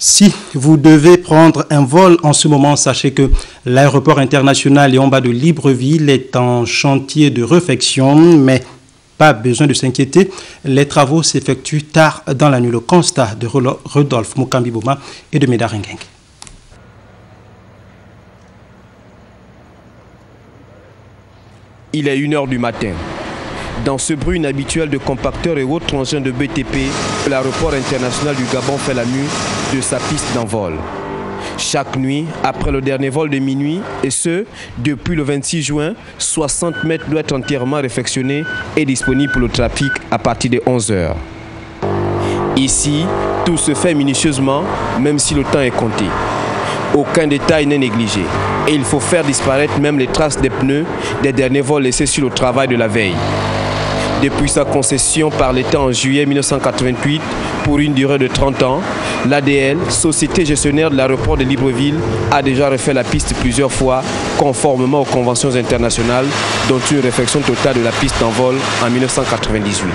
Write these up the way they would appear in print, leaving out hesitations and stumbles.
Si vous devez prendre un vol en ce moment, sachez que l'aéroport international Léon-Mba de Libreville est en chantier de réfection, mais pas besoin de s'inquiéter, les travaux s'effectuent tard dans la nuit. Le constat de Rodolphe Mukambi-Bouma et de Médard Ngueng. Il est 1 h du matin. Dans ce bruit inhabituel de compacteurs et autres engins de BTP, l'aéroport international du Gabon fait la mue de sa piste d'envol. Chaque nuit, après le dernier vol de minuit, et ce, depuis le 26 juin, 60 mètres doivent être entièrement réfectionnés et disponibles pour le trafic à partir de 11 h. Ici, tout se fait minutieusement, même si le temps est compté. Aucun détail n'est négligé. Et il faut faire disparaître même les traces des pneus des derniers vols laissés sur le travail de la veille. Depuis sa concession par l'État en juillet 1988 pour une durée de 30 ans, l'ADL, société gestionnaire de l'aéroport de Libreville, a déjà refait la piste plusieurs fois conformément aux conventions internationales, dont une réfection totale de la piste d'envol en 1998.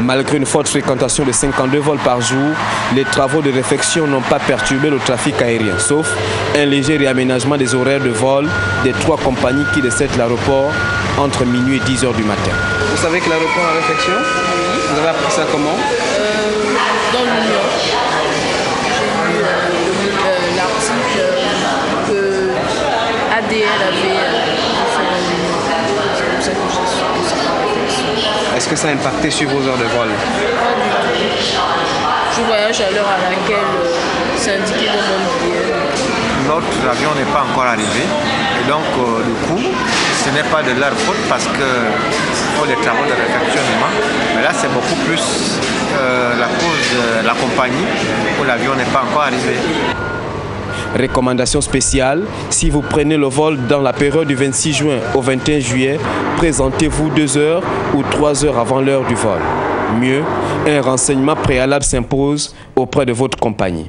Malgré une forte fréquentation de 52 vols par jour, les travaux de réfection n'ont pas perturbé le trafic aérien, sauf un léger réaménagement des horaires de vol des 3 compagnies qui desservent l'aéroport entre minuit et 10 h du matin. Vous savez que l'aéroport est en réfection? Oui. Vous avez appris ça comment? Dans l'Union. J'ai lu l'article que ADL avait fait dans l'Union. C'est comme ça que je suis que c'est en réflexion. Est-ce que ça a impacté sur vos heures de vol? Pas du tout. Je voyage à l'heure à laquelle c'est indiqué dans mon billet. Notre avion n'est pas encore arrivé et donc du coup ce n'est pas de leur faute parce que pour les travaux de réfectionnement, mais là c'est beaucoup plus la cause de la compagnie où l'avion n'est pas encore arrivé. Recommandation spéciale, si vous prenez le vol dans la période du 26 juin au 21 juillet, présentez-vous 2 heures ou 3 heures avant l'heure du vol. Mieux, un renseignement préalable s'impose auprès de votre compagnie.